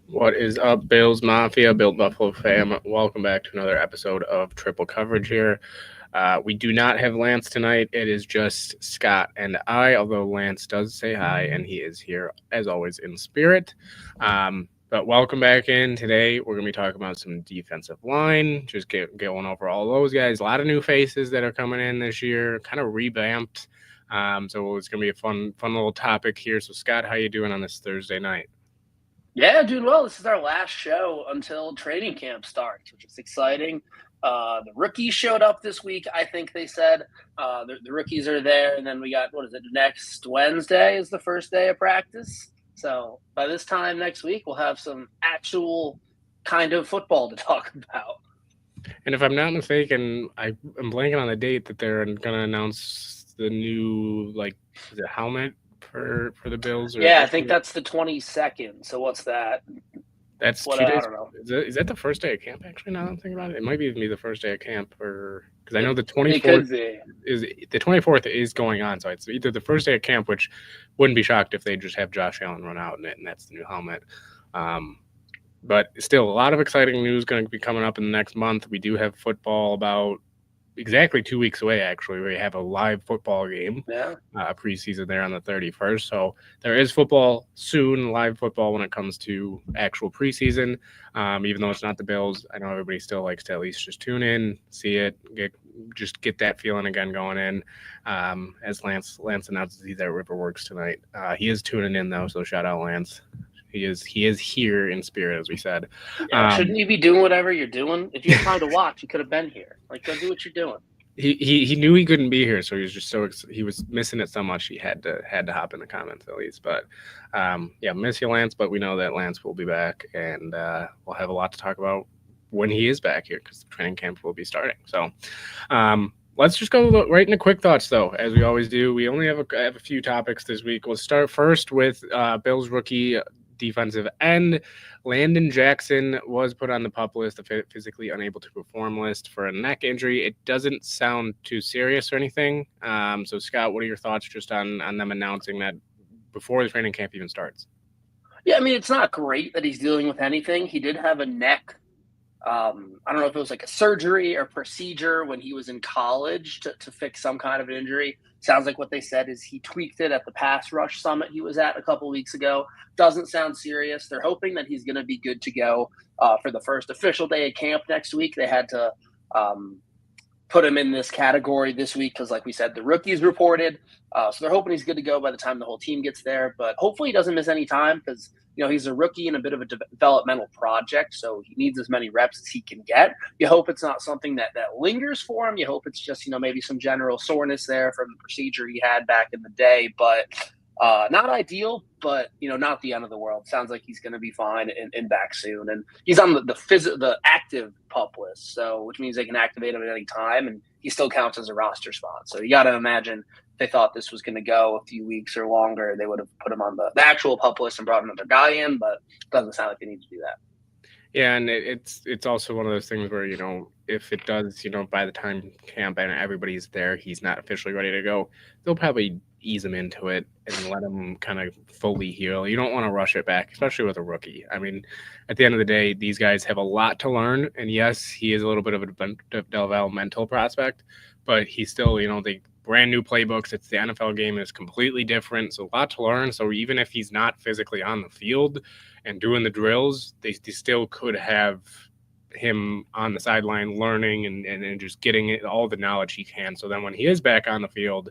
What is up, Bills Mafia, Built Buffalo fam? Welcome back to another episode of Triple Coverage here. We do not have Lance tonight. It is just Scott and I, although Lance does say hi, and he is here, as always, in spirit. But welcome back in. Today, we're going to be talking about some defensive line, just going over all those guys. A lot of new faces that are coming in this year, kind of revamped. So it's going to be a fun little topic here. So, Scott, how you doing on this Thursday night? Yeah, doing well. This is our last show until training camp starts, which is exciting. The rookies showed up this week, I think they said. The rookies are there, and then we got, next Wednesday is the first day of practice. So by this time next week, we'll have some actual kind of football to talk about. And if I'm not mistaken, I'm blanking on the date that they're going to announce the new, is it helmet for the Bills? Yeah, I think that's the 22nd. So what's that? That's 2 I days. don't know. Is that the first day of camp? Actually, now that I'm thinking about it, it might even be the first day of camp, or because I know the 24th is going on. So it's either the first day of camp, which wouldn't be shocked if they just have Josh Allen run out in it, and that's the new helmet. But still, a lot of exciting news going to be coming up in the next month. We do have football about exactly 2 weeks away, actually. We have a live football game, preseason there on the 31st. So there is football soon, live football when it comes to actual preseason. Even though it's not the Bills, I know everybody still likes to at least just tune in, see it, get that feeling again going in. As Lance announces he's at Riverworks tonight. He is tuning in though, so shout out Lance. He is here in spirit, as we said. Yeah, shouldn't you be doing whatever you're doing? If you had time to watch, you could have been here. Go do what you're doing. He knew he couldn't be here, so he was just he was missing it so much he had to hop in the comments at least. But miss you, Lance. But we know that Lance will be back, and we'll have a lot to talk about when he is back here because the training camp will be starting. So. Let's just go right into quick thoughts, though, as we always do. We only have a few topics this week. We'll start first with Bills rookie defensive end. Landon Jackson was put on the PUP list, the physically unable to perform list, for a neck injury. It doesn't sound too serious or anything. So, Scott, what are your thoughts just on them announcing that before the training camp even starts? Yeah, I mean, it's not great that he's dealing with anything. He did have a neck. I don't know if it was like a surgery or procedure when he was in college to fix some kind of an injury. Sounds like what they said is he tweaked it at the pass rush summit he was at a couple weeks ago. Doesn't sound serious. They're hoping that he's going to be good to go for the first official day of camp next week. They had to put him in this category this week because, like we said, the rookies reported. So they're hoping he's good to go by the time the whole team gets there. But hopefully he doesn't miss any time because he's a rookie and a bit of a developmental project, so he needs as many reps as he can get. You hope it's not something that lingers for him. You hope it's just, maybe some general soreness there from the procedure he had back in the day. But not ideal, but, not the end of the world. Sounds like he's going to be fine and back soon. And he's on the active PUP list, so which means they can activate him at any time, and he still counts as a roster spot. So you got to imagine they thought this was going to go a few weeks or longer, they would have put him on the actual PUP list and brought another guy in, but it doesn't sound like they need to do that. Yeah, and it's also one of those things where, if it does, by the time camp and everybody's there, he's not officially ready to go, they'll probably ease him into it and let him kind of fully heal. You don't want to rush it back, especially with a rookie. I mean, at the end of the day, these guys have a lot to learn, and yes, he is a little bit of a developmental prospect, but he's still, the brand new playbooks. It's the NFL game is completely different. So a lot to learn. So even if he's not physically on the field and doing the drills, they still could have him on the sideline learning and just getting all the knowledge he can. So then when he is back on the field,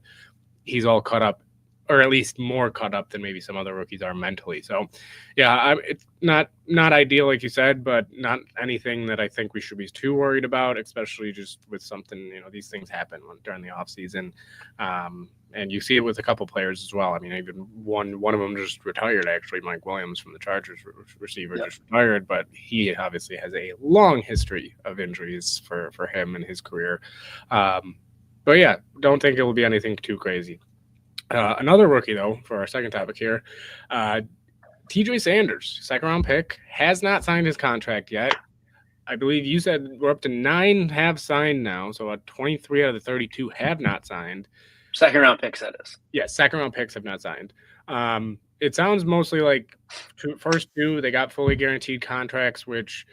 he's all caught up, or at least more caught up than maybe some other rookies are mentally. So, yeah, it's not ideal, like you said, but not anything that I think we should be too worried about, especially just with something, these things happen during the offseason. And you see it with a couple players as well. I mean, even one of them just retired, actually. Mike Williams from the Chargers receiver just retired, but he obviously has a long history of injuries for him in his career. But, yeah, don't think it will be anything too crazy. Another rookie, though, for our second topic here, TJ Sanders, second-round pick, has not signed his contract yet. I believe you said we're up to 9 have signed now, so 23 out of the 32 have not signed. Second-round picks, that is. Yeah, second-round picks have not signed. it sounds mostly like first two, they got fully guaranteed contracts, which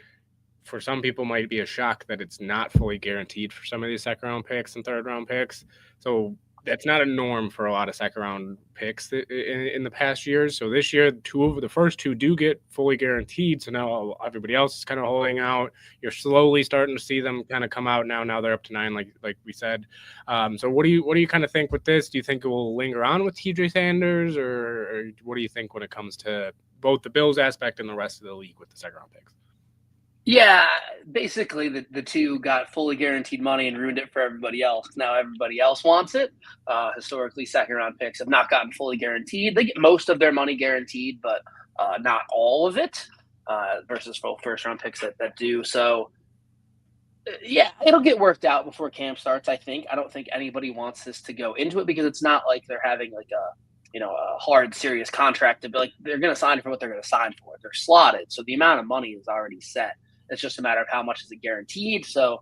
for some people might be a shock that it's not fully guaranteed for some of these second round picks and third round picks. So that's not a norm for a lot of second round picks in the past years. So this year, the first two do get fully guaranteed. So now everybody else is kind of holding out. You're slowly starting to see them kind of come out now. Now they're up to 9, like we said. So what do you kind of think with this? Do you think it will linger on with TJ Sanders, or what do you think when it comes to both the Bills aspect and the rest of the league with the second round picks? Yeah, basically the two got fully guaranteed money and ruined it for everybody else. Now everybody else wants it. Historically, second round picks have not gotten fully guaranteed. They get most of their money guaranteed, but not all of it. Versus full first round picks that do. So yeah, it'll get worked out before camp starts. I think. I don't think anybody wants this to go into it because it's not like they're having like a hard, serious contract to be like they're going to sign for what they're going to sign for. They're slotted, so the amount of money is already set. It's just a matter of how much is it guaranteed. So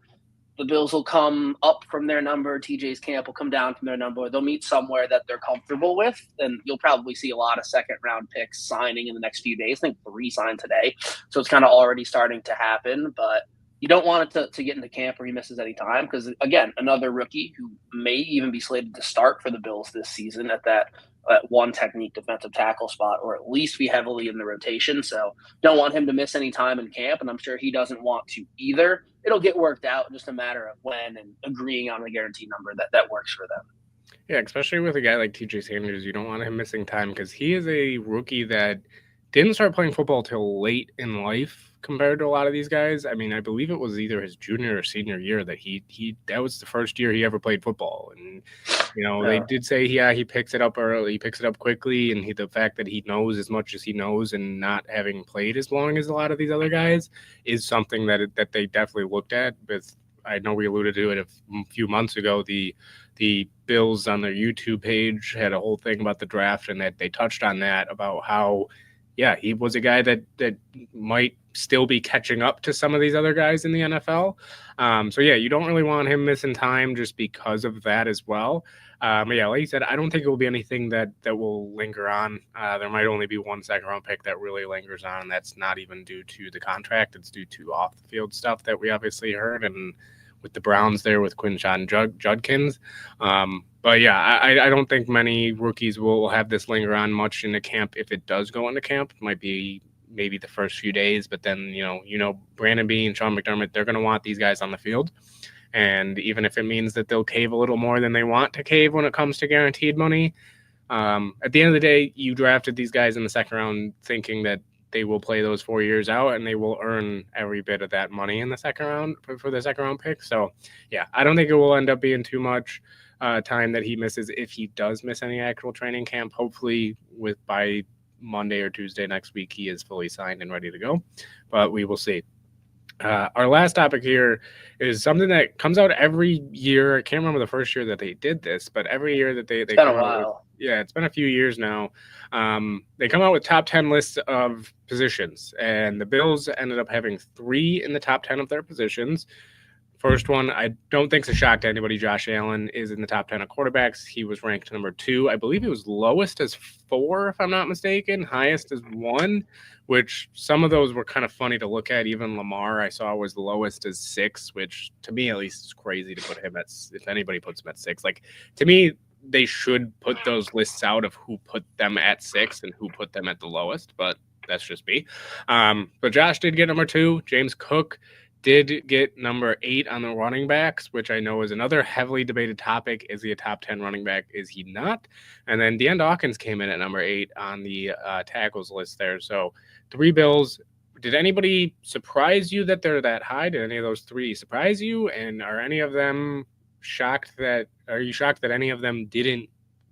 the Bills will come up from their number. TJ's camp will come down from their number. They'll meet somewhere that they're comfortable with. And you'll probably see a lot of second round picks signing in the next few days. I think 3 signed today. So it's kind of already starting to happen. But you don't want it to get into camp where he misses any time. Because, again, another rookie who may even be slated to start for the Bills this season at that one technique defensive tackle spot, or at least be heavily in the rotation. So don't want him to miss any time in camp, and I'm sure he doesn't want to either. It'll get worked out, just a matter of when and agreeing on the guarantee number that works for them. Yeah, especially with a guy like TJ Sanders, you don't want him missing time because he is a rookie that didn't start playing football till late in life compared to a lot of these guys. I mean, I believe it was either his junior or senior year that that was the first year he ever played football. And they did say, he picks it up early, he picks it up quickly, and the fact that he knows as much as he knows and not having played as long as a lot of these other guys is something that they definitely looked at. With, I know we alluded to it a few months ago, the Bills on their YouTube page had a whole thing about the draft, and that they touched on that about how, yeah, he was a guy that might still be catching up to some of these other guys in the NFL. So yeah, you don't really want him missing time just because of that as well. But yeah, like you said, I don't think it will be anything that will linger on. There might only be one second round pick that really lingers on. That's not even due to the contract. It's due to off the field stuff that we obviously heard, and with the Browns there with 𝐬𝐮n𝐬𝐜𝐫𝐽 Judkins. But yeah, I don't think many rookies will have this linger on much into camp. If it does go into camp, it might be maybe the first few days, but then, Brandon Beane, Sean McDermott, they're going to want these guys on the field. And even if it means that they'll cave a little more than they want to cave when it comes to guaranteed money, at the end of the day, you drafted these guys in the second round thinking that they will play those 4 years out and they will earn every bit of that money in the second round for the second round pick. So yeah, I don't think it will end up being too much time that he misses if he does miss any actual training camp. Hopefully by Monday or Tuesday next week, he is fully signed and ready to go, but we will see. Our last topic here is something that comes out every year. I can't remember the first year that they did this, but every year that they it's been come a while. out with, yeah, it's been a few years now. They come out with top 10 lists of positions, and the Bills ended up having 3 in the top 10 of their positions. First one, I don't think it's a shock to anybody. Josh Allen is in the top 10 of quarterbacks. He was ranked number 2. I believe he was lowest as 4, if I'm not mistaken, highest as 1, which some of those were kind of funny to look at. Even Lamar, I saw, was the lowest as 6, which to me at least is crazy to put him at, if anybody puts him at 6. Like, to me, they should put those lists out of who put them at 6 and who put them at the lowest, but that's just me. But Josh did get number 2. James Cook did get number 8 on the running backs, which I know is another heavily debated topic. Is he a top 10 running back? Is he not? And then DeAndre Hopkins came in at number 8 on the tackles list there. So 3 Bills. Did anybody surprise you that they're that high? Did any of those 3 surprise you? And are any of them shocked that any of them didn't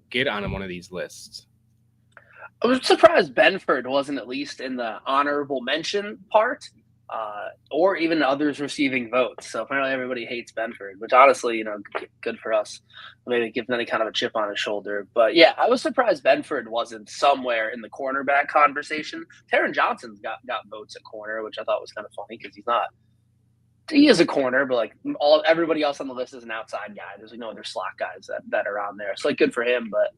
get on one of these lists? I was surprised Benford wasn't at least in the honorable mention part. Or even others receiving votes. So apparently everybody hates Benford, which honestly, good for us. Maybe it gives any kind of a chip on his shoulder. But yeah, I was surprised Benford wasn't somewhere in the cornerback conversation. Taron Johnson's got votes at corner, which I thought was kind of funny because he is a corner, but like everybody else on the list is an outside guy. There's no other slot guys that are on there. So like good for him, but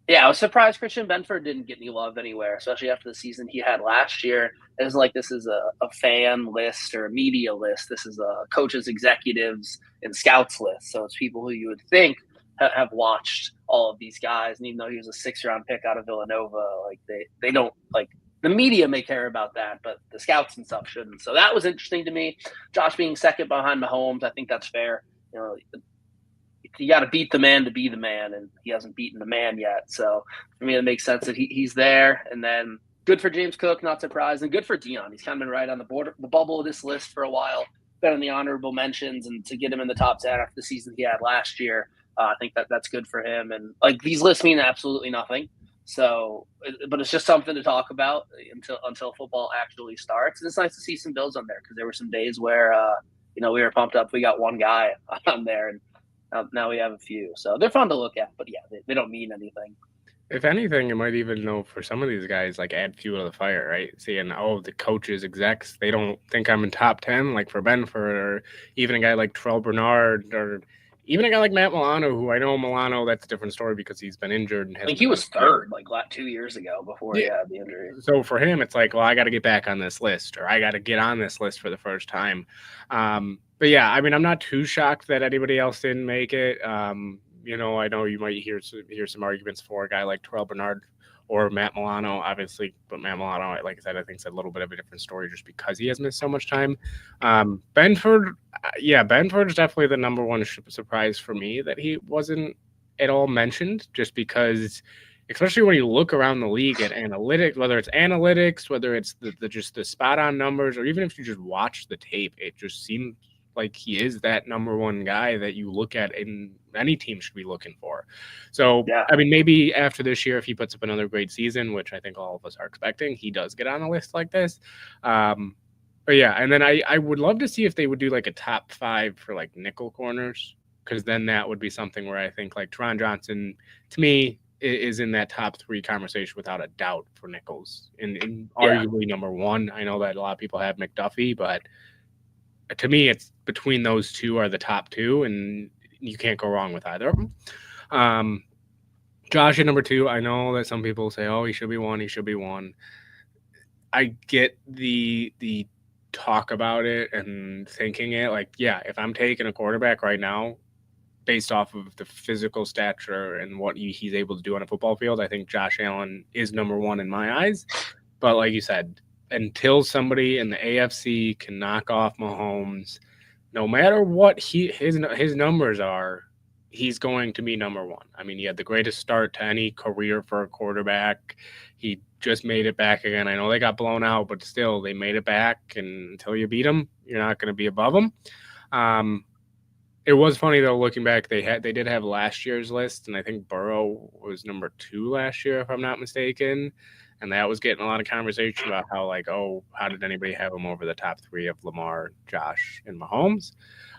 Yeah, I was surprised Christian Benford didn't get any love anywhere, especially after the season he had last year. It's like this is a fan list or a media list. This is a coaches, executives, and scouts list. So it's people who you would think have watched all of these guys. And even though he was a 6th-round pick out of Villanova, like they don't like the media may care about that, but the scouts and stuff shouldn't. So that was interesting to me. Josh being second behind Mahomes, I think that's fair. You know, you got to beat the man to be the man, and he hasn't beaten the man yet. So for me, it makes sense that he's there. And then good for James Cook, not surprising. Good for Dion. He's kind of been right on the bubble of this list for a while. Been in the honorable mentions, and to get him in the top 10 after the season he had last year, I think that's good for him. And like these lists mean absolutely nothing. So, but it's just something to talk about until football actually starts. And it's nice to see some Bills on there because there were some days where we were pumped up. We got one guy on there, and now we have a few. So they're fun to look at, but yeah, they don't mean anything. If anything, it might even know for some of these guys, like add fuel to the fire, right? Seeing, the coaches, execs, they don't think I'm in top 10, like for Benford, or even a guy like Terrell Bernard, or even a guy like Matt Milano, who I know Milano, that's a different story because he's been injured. And I think he was third like 2 years ago before he had the injury. So for him, it's like, well, I got to get back on this list, or I got to get on this list for the first time. But yeah, I mean, I'm not too shocked that anybody else didn't make it. I know you might hear some arguments for a guy like Terrell Bernard or Matt Milano, obviously, but Matt Milano, like I said, I think it's a little bit of a different story just because he has missed so much time. Benford is definitely the number one surprise for me that he wasn't at all mentioned, just because, especially when you look around the league at analytics, whether it's just the spot on numbers, or even if you just watch the tape, it just seems like he is that number one guy that you look at and any team should be looking for. So, yeah. I mean, maybe after this year, if he puts up another great season, which I think all of us are expecting, he does get on a list like this. But yeah, and then I would love to see if they would do like a top 5 for like nickel corners, because then that would be something where I think like Teron Johnson, to me, is in that top 3 conversation without a doubt for nickels, and arguably number 1. I know that a lot of people have McDuffie, but to me, it's between those two are the top 2, and you can't go wrong with either of them. Josh at number 2, I know that some people say, oh, he should be 1. I get the talk about it and thinking it. Like, yeah, if I'm taking a quarterback right now, based off of the physical stature and what he's able to do on a football field, I think Josh Allen is number 1 in my eyes. But like you said, until somebody in the AFC can knock off Mahomes, no matter what his numbers are, he's going to be number 1. I mean, he had the greatest start to any career for a quarterback. He just made it back again. I know they got blown out, but still, they made it back. And until you beat them, you're not going to be above them. It was funny though, looking back, they did have last year's list, and I think Burrow was number 2 last year, if I'm not mistaken. And that was getting a lot of conversation about how, like, oh, how did anybody have him over the top 3 of Lamar, Josh, and Mahomes?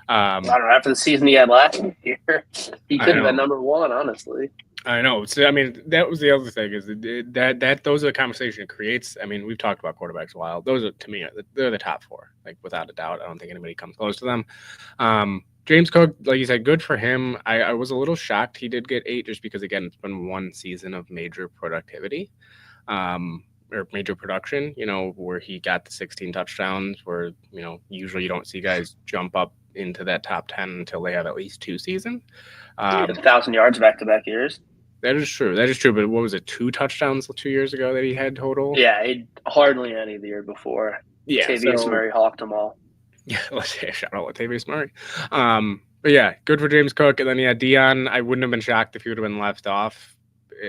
I don't know. After the season he had last year, he could have been number 1, honestly. I know. So, I mean, that was the other thing, is that those are the conversation it creates. I mean, we've talked about quarterbacks a while. Those are, to me, they're the top 4, like, without a doubt. I don't think anybody comes close to them. James Cook, like you said, good for him. I was a little shocked he did get 8, just because, again, it's been one season of major productivity. Or major production, where he got the 16 touchdowns, where, usually you don't see guys jump up into that top 10 until they have at least 2 seasons. 1,000 yards back-to-back years. That is true. But what was it, 2 touchdowns 2 years ago that he had total? Yeah, hardly any the year before. Yeah, Latavius Murray hawked them all. Yeah, let's say a shout out Latavius Murray. But yeah, good for James Cook. And then, Dion, I wouldn't have been shocked if he would have been left off.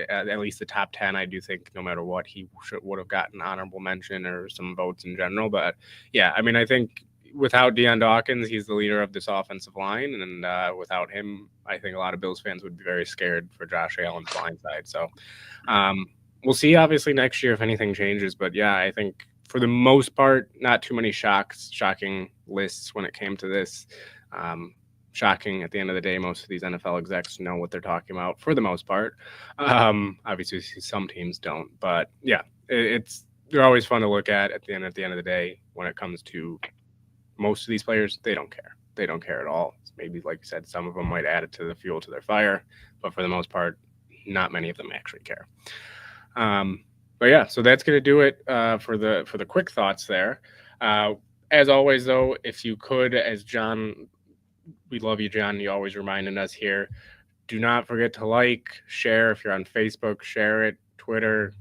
At least the top 10, I do think no matter what, he would have gotten honorable mention or some votes in general. But yeah, I mean, I think without Deion Dawkins, he's the leader of this offensive line. And without him, I think a lot of Bills fans would be very scared for Josh Allen's blindside. So we'll see, obviously, next year if anything changes. But yeah, I think for the most part, not too many shocking lists when it came to this. Shocking at the end of the day, most of these NFL execs know what they're talking about for the most part. Obviously, some teams don't, but yeah, they're always fun to look at the end of the day. When it comes to most of these players, they don't care. They don't care at all. Maybe, like you said, some of them might add it to the fuel to their fire, but for the most part, not many of them actually care. But yeah, so that's going to do it for the quick thoughts there. As always, though, if you could, as John, we love you, John. You always reminding us here. Do not forget to like, share. If you're on Facebook, share it. Twitter,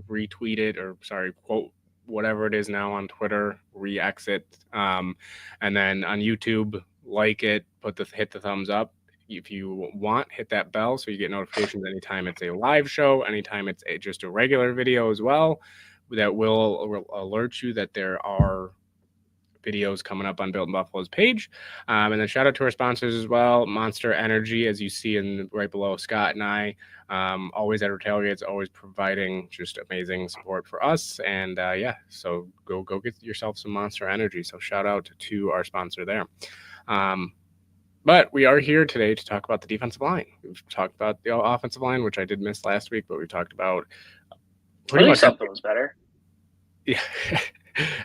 retweet it, or sorry, quote whatever it is now on Twitter, re-exit. And then on YouTube, like it, hit the thumbs up. If you want, hit that bell so you get notifications anytime it's a live show, anytime it's just a regular video as well. That will alert you that there are videos coming up on Built in Buffalo's page. And then shout out to our sponsors as well. Monster Energy, as you see right below Scott and I, always at our tailgates, always providing just amazing support for us. And yeah, so go get yourself some Monster Energy. So shout out to our sponsor there. But we are here today to talk about the defensive line. We've talked about the offensive line, which I did miss last week, but we talked about pretty much something was better. Yeah.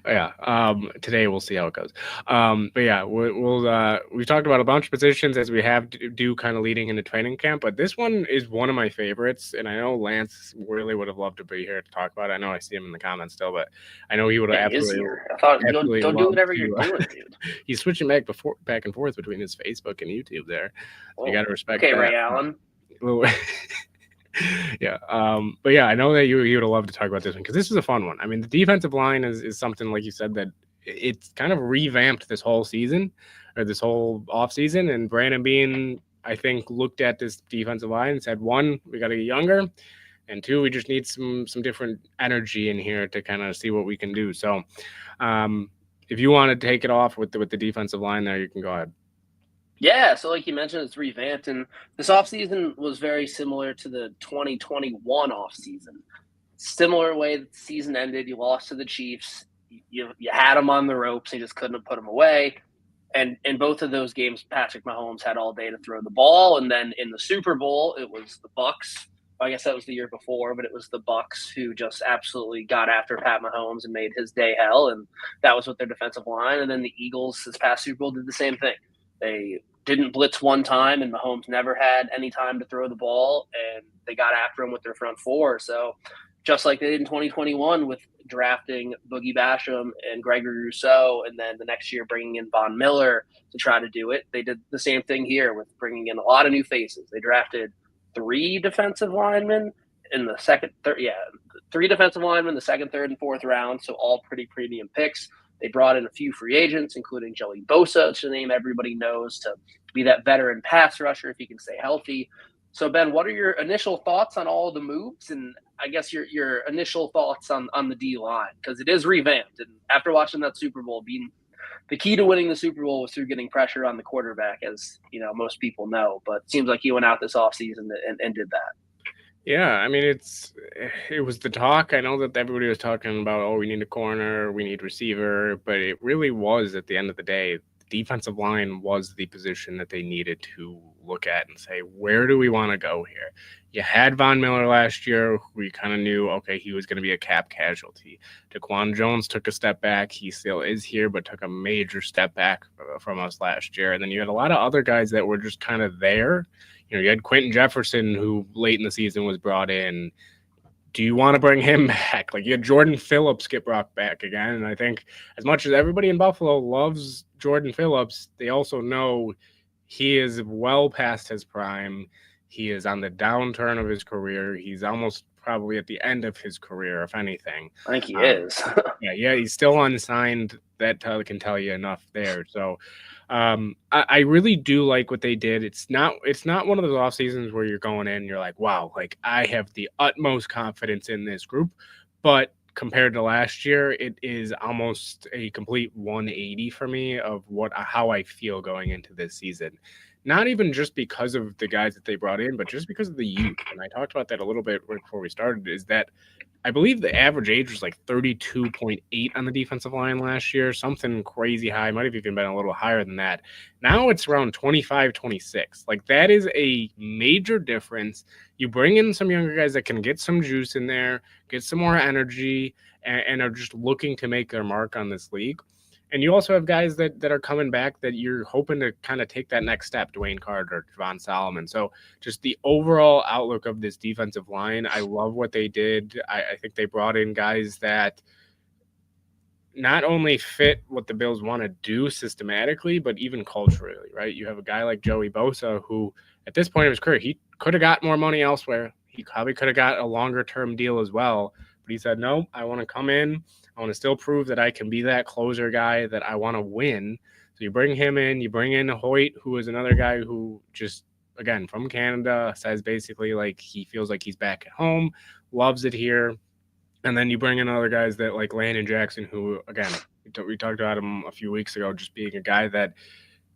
Yeah. Today we'll see how it goes. But yeah, we've talked about a bunch of positions as we have do kind of leading into training camp, but this one is one of my favorites, and I know Lance really would have loved to be here to talk about it. I know I see him in the comments still, but I know he would have absolutely. I thought don't do whatever you're doing, dude. He's switching back and forth between his Facebook and YouTube there. So you got to respect. Okay, that. Ray Allen. Yeah. But yeah, I know that you would have loved to talk about this one because this is a fun one. I mean, the defensive line is something, like you said, that it's kind of revamped this whole season or this whole off season. And Brandon Beane, I think, looked at this defensive line and said, one, we got to get younger, and two, we just need some different energy in here to kind of see what we can do. So if you want to take it off with the defensive line there, you can go ahead. Yeah, so like you mentioned, it's revamped, and this offseason was very similar to the 2021 offseason. Similar way that the season ended, you lost to the Chiefs. You had them on the ropes, you just couldn't put them away. And in both of those games, Patrick Mahomes had all day to throw the ball. And then in the Super Bowl, it was the Bucs. I guess that was the year before, but it was the Bucs who just absolutely got after Pat Mahomes and made his day hell. And that was with their defensive line. And then the Eagles this past Super Bowl did the same thing. They didn't blitz one time, and Mahomes never had any time to throw the ball, and they got after him with their front four. So just like they did in 2021 with drafting Boogie Basham and Greg Rousseau, and then the next year bringing in Von Miller to try to do it, they did the same thing here with bringing in a lot of new faces. They drafted three defensive linemen in the three defensive linemen, the second, third, and fourth round, so all pretty premium picks. They brought in a few free agents, including Joey Bosa, which is a name everybody knows, to be that veteran pass rusher if he can stay healthy. So, Ben, what are your initial thoughts on all the moves? And I guess your initial thoughts on the D-line, because it is revamped. And after watching that Super Bowl, the key to winning the Super Bowl was through getting pressure on the quarterback, as you know most people know. But it seems like he went out this offseason and did that. Yeah, I mean, it was the talk. I know that everybody was talking about, oh, we need a corner, we need receiver, but it really was, at the end of the day, the defensive line was the position that they needed to look at and say, where do we want to go here? You had Von Miller last year. We kind of knew, okay, he was going to be a cap casualty. Daquan Jones took a step back. He still is here, but took a major step back from us last year. And then you had a lot of other guys that were just kind of there. You know, you had Quentin Jefferson, who late in the season was brought in. Do you want to bring him back? Like, you had Jordan Phillips get brought back again. And I think as much as everybody in Buffalo loves Jordan Phillips, they also know he is well past his prime. He is on the downturn of his career. He's almost probably at the end of his career, if anything. I think he is. Yeah, he's still unsigned. That can tell you enough there. So I really do like what they did. It's not one of those off seasons where you're going in and you're like, wow, like I have the utmost confidence in this group. But compared to last year, it is almost a complete 180 for me of how I feel going into this season. Not even just because of the guys that they brought in, but just because of the youth. And I talked about that a little bit right before we started, is that I believe the average age was like 32.8 on the defensive line last year, something crazy high. Might have even been a little higher than that. Now it's around 25, 26. Like, that is a major difference. You bring in some younger guys that can get some juice in there, get some more energy, and are just looking to make their mark on this league. And you also have guys that are coming back that you're hoping to kind of take that next step, Dwayne Carter, Javon Solomon. So just the overall outlook of this defensive line, I love what they did. I think they brought in guys that not only fit what the Bills want to do systematically, but even culturally, right? You have a guy like Joey Bosa who, at this point of his career, he could have got more money elsewhere. He probably could have got a longer-term deal as well. But he said, no, I want to come in. I want to still prove that I can be that closer guy, that I want to win. So you bring him in. You bring in Hoyt, who is another guy who just, again, from Canada, says basically like he feels like he's back at home, loves it here. And then you bring in other guys that like Landon Jackson, who, again, we talked about him a few weeks ago, just being a guy that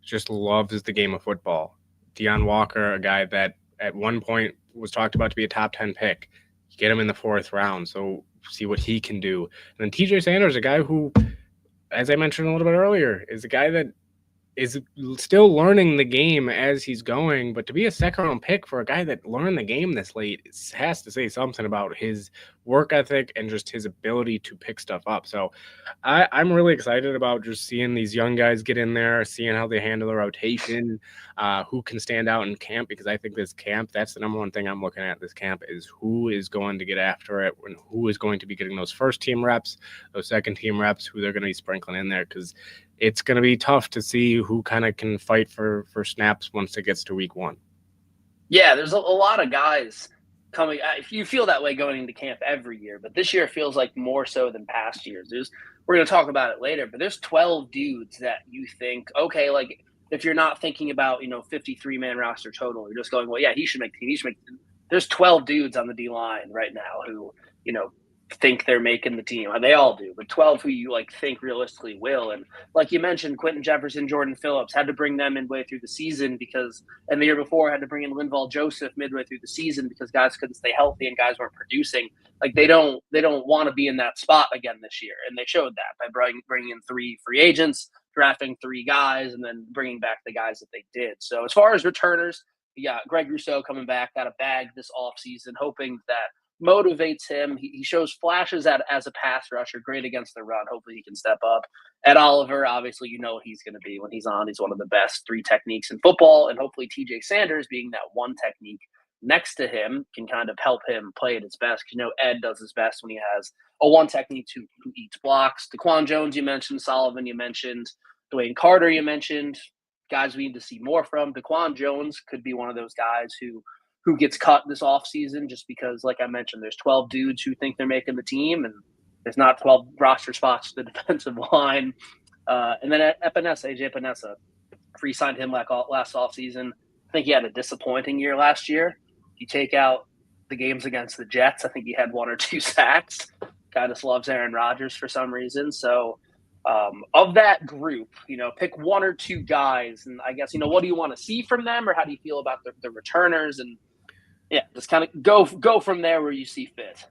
just loves the game of football. Deion Walker, a guy that at one point was talked about to be a top 10 pick. You get him in the 4th round, so see what he can do. And then TJ Sanders, a guy who, as I mentioned a little bit earlier, is a guy that is still learning the game as he's going, but to be a 2nd-round pick for a guy that learned the game this late has to say something about his work ethic and just his ability to pick stuff up. So I'm really excited about just seeing these young guys get in there, seeing how they handle the rotation, who can stand out in camp, because I think this camp, that's the number one thing I'm looking at this camp, is who is going to get after it and who is going to be getting those first-team reps, those second-team reps, who they're going to be sprinkling in there, because it's going to be tough to see who kind of can fight for snaps once it gets to week 1. Yeah, there's a lot of guys coming. You feel that way going into camp every year, but this year feels like more so than past years. We're going to talk about it later, but there's 12 dudes that you think, okay, like if you're not thinking about, 53-man roster total, you're just going, well, yeah, he should make the team. He should make the team. There's 12 dudes on the D-line right now who, think they're making the team. They all do, but 12 who you think realistically will. And like you mentioned, Quentin Jefferson, Jordan Phillips, had to bring them midway through the season and the year before had to bring in Linval Joseph midway through the season because guys couldn't stay healthy and guys weren't producing. They don't want to be in that spot again this year. And they showed that by bringing in 3 free agents, drafting 3 guys, and then bringing back the guys that they did. So as far as returners, yeah, Greg Rousseau coming back, got a bag this offseason, hoping that motivates him. He shows flashes as a pass rusher, great against the run. Hopefully he can step up. Ed Oliver, obviously, what he's going to be when he's on. He's one of the best 3 techniques in football, and hopefully TJ Sanders, being that 1 technique next to him, can kind of help him play at his best. Because Ed does his best when he has a 1 technique who eats blocks. DaQuan Jones, you mentioned. Sullivan, you mentioned. Dwayne Carter, you mentioned. Guys we need to see more from. DaQuan Jones could be one of those guys who gets cut this offseason just because, like I mentioned, there's 12 dudes who think they're making the team, and there's not 12 roster spots to the defensive line. And then AJ Epinesa, re-signed him last offseason. I think he had a disappointing year last year. You take out the games against the Jets, I think he had 1 or 2 sacks. Guy just loves Aaron Rodgers for some reason. So of that group, pick 1 or 2 guys, and I guess, what do you want to see from them, or how do you feel about the returners? And yeah, just kind of go from there where you see fit.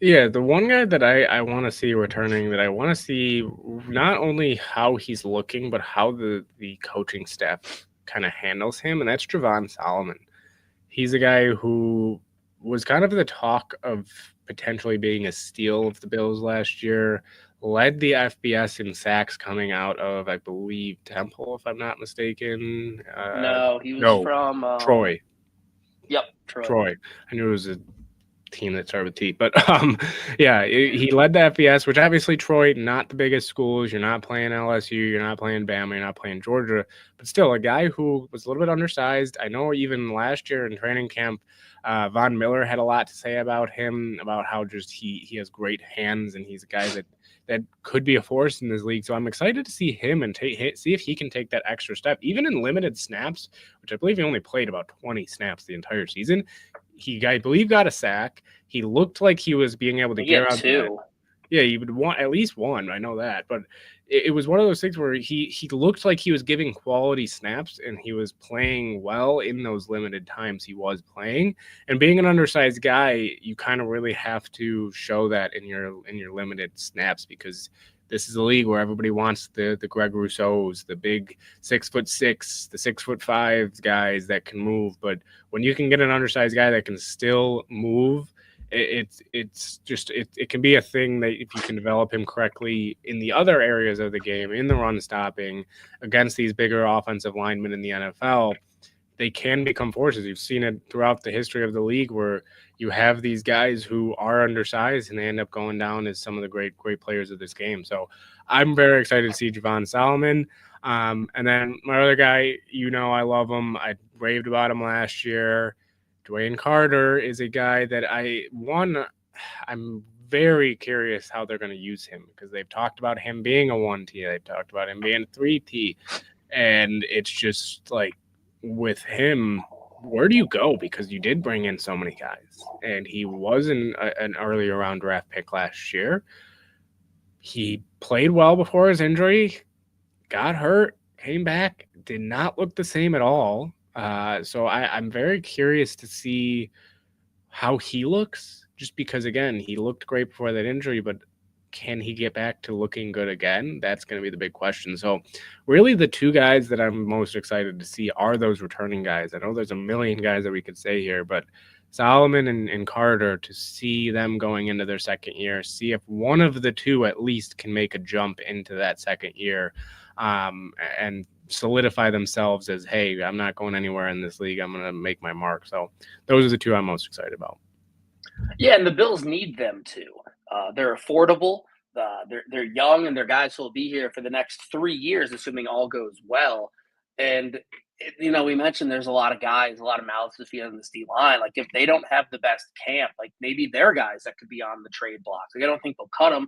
Yeah, the one guy that I want to see returning, that I want to see not only how he's looking, but how the coaching staff kind of handles him, and that's Javon Solomon. He's a guy who was kind of the talk of potentially being a steal of the Bills last year, led the FBS in sacks coming out of, I believe, Temple, if I'm not mistaken. No, he was from Troy. Yep, Troy. I knew it was a team that started with T, but yeah, he led the FBS, which obviously Troy, not the biggest schools. You're not playing LSU, you're not playing Bama, you're not playing Georgia, but still a guy who was a little bit undersized. I know even last year in training camp, Von Miller had a lot to say about him, about how just he has great hands and he's a guy that could be a force in this league. So I'm excited to see him and see if he can take that extra step, even in limited snaps, which I believe he only played about 20 snaps the entire season. He, I believe, got a sack. He looked like he was being able to get around 2. Yeah, you would want at least 1. I know that, but it was one of those things where he looked like he was giving quality snaps and he was playing well in those limited times he was playing. And being an undersized guy, you kind of really have to show that in your limited snaps, because this is a league where everybody wants the Greg Rousseaus, the big 6'6", the 6'5" guys that can move. But when you can get an undersized guy that can still move it can be a thing that if you can develop him correctly in the other areas of the game, in the run stopping against these bigger offensive linemen in the NFL, they can become forces. You've seen it throughout the history of the league where you have these guys who are undersized and they end up going down as some of the great players of this game. So I'm very excited to see Javon Solomon. And then my other guy, I love him. I raved about him last year. Dwayne Carter is a guy that I'm very curious how they're going to use him because they've talked about him being a 1T. They've talked about him being a 3T. And it's just like with him, where do you go? Because you did bring in so many guys. And he was an earlier round draft pick last year. He played well before his injury, got hurt, came back, did not look the same at all. So I'm very curious to see how he looks, just because, again, he looked great before that injury, but can he get back to looking good again? That's going to be the big question. So really the two guys that I'm most excited to see are those returning guys. I know there's a million guys that we could say here, but Solomon and Carter, to see them going into their second year, see if one of the two at least can make a jump into that second year and solidify themselves as, hey, I'm not going anywhere in this league. I'm going to make my mark. So those are the two I'm most excited about. Yeah, and the Bills need them too. They're affordable. They're young, and they're guys who will be here for the next 3 years, assuming all goes well. And we mentioned there's a lot of guys, a lot of mouths to feed on this D line. Like if they don't have the best camp, like maybe they're guys that could be on the trade block. Like I don't think they'll cut them.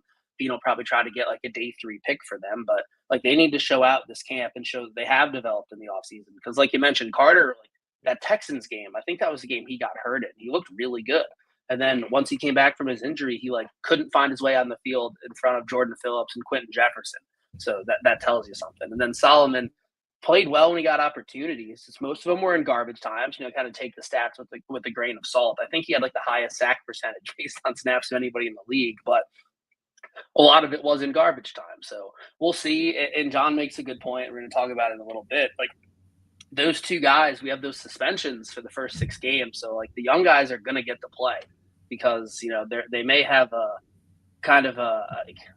Probably try to get like a day 3 pick for them, but like they need to show out this camp and show that they have developed in the offseason. Because like you mentioned, Carter, like that Texans game, I think that was the game he got hurt in. He looked really good. And then once he came back from his injury, he like couldn't find his way on the field in front of Jordan Phillips and Quentin Jefferson. So that tells you something. And then Solomon played well when he got opportunities. Most of them were in garbage times. Kind of take the stats with a grain of salt. I think he had like the highest sack percentage based on snaps of anybody in the league, but a lot of it was in garbage time. So we'll see. And John makes a good point. We're going to talk about it in a little bit. Like those two guys, we have those suspensions for the first 6 games. So like the young guys are going to get to play because, they may have a kind of I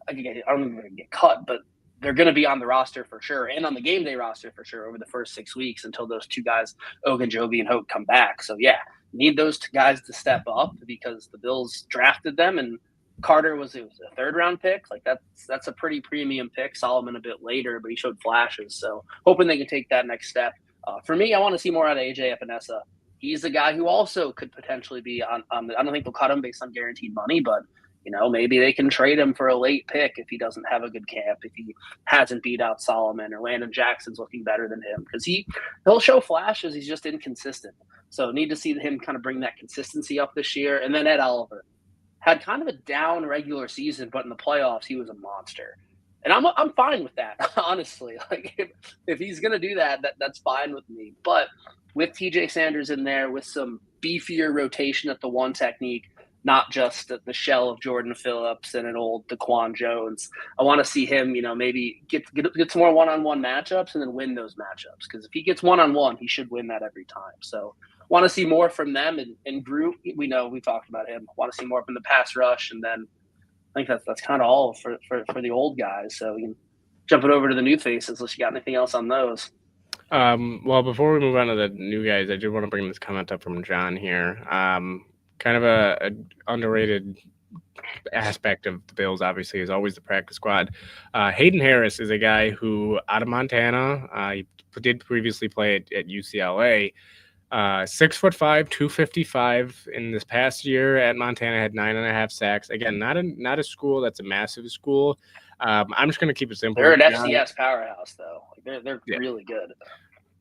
don't think they're going to get cut, but they're going to be on the roster for sure and on the game day roster for sure over the first 6 weeks until those two guys, Ogunjobi and Hoke, come back. So yeah, need those two guys to step up because the Bills drafted them, and Carter was a 3rd-round pick. Like that's a pretty premium pick. Solomon a bit later, but he showed flashes. So hoping they can take that next step. For me, I want to see more out of AJ Epinesa. He's the guy who also could potentially be on the, I don't think they'll cut him based on guaranteed money, but maybe they can trade him for a late pick if he doesn't have a good camp, if he hasn't beat out Solomon or Landon Jackson's looking better than him, because he'll show flashes. He's just inconsistent. So need to see him kind of bring that consistency up this year. And then Ed Oliver had kind of a down regular season, but in the playoffs, he was a monster. And I'm fine with that, honestly. Like if he's going to do that's fine with me. But with TJ Sanders in there, with some beefier rotation at the one technique, not just the shell of Jordan Phillips and an old Daquan Jones, I want to see him, maybe get some more one-on-one matchups and then win those matchups. Because if he gets one-on-one, he should win that every time. So want to see more from them. And Groot, we talked about him. Want to see more from the pass rush, and then I think that's kind of all for the old guys. So you can jump it over to the new faces unless you got anything else on those. Well, before we move on to the new guys, I did want to bring this comment up from John here. Kind of a underrated aspect of the Bills, obviously, is always the practice squad. Hayden Harris is a guy who, out of Montana, he did previously play at UCLA. 6'5", 255 in this past year at Montana, had 9.5 sacks. Again, not a school that's a massive school. I'm just going to keep it simple. They're an FCS powerhouse, though. They're really good.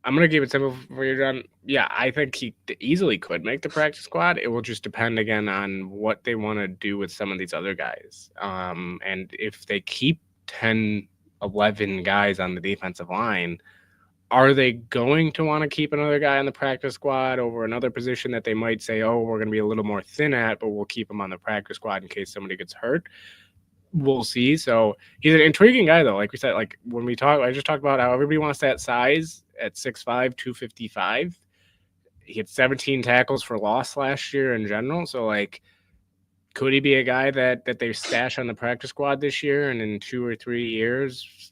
I'm going to keep it simple for you, John. Yeah, I think he easily could make the practice squad. It will just depend, again, on what they want to do with some of these other guys. And if they keep 10, 11 guys on the defensive line, are they going to want to keep another guy on the practice squad over another position that they might say, oh, we're going to be a little more thin at, but we'll keep him on the practice squad in case somebody gets hurt? We'll see. So he's an intriguing guy, though. Like we said, like when we talk, I just talked about how everybody wants that size at 6'5", 255. He had 17 tackles for loss last year in general. So like could he be a guy that they stash on the practice squad this year, and in 2 or 3 years,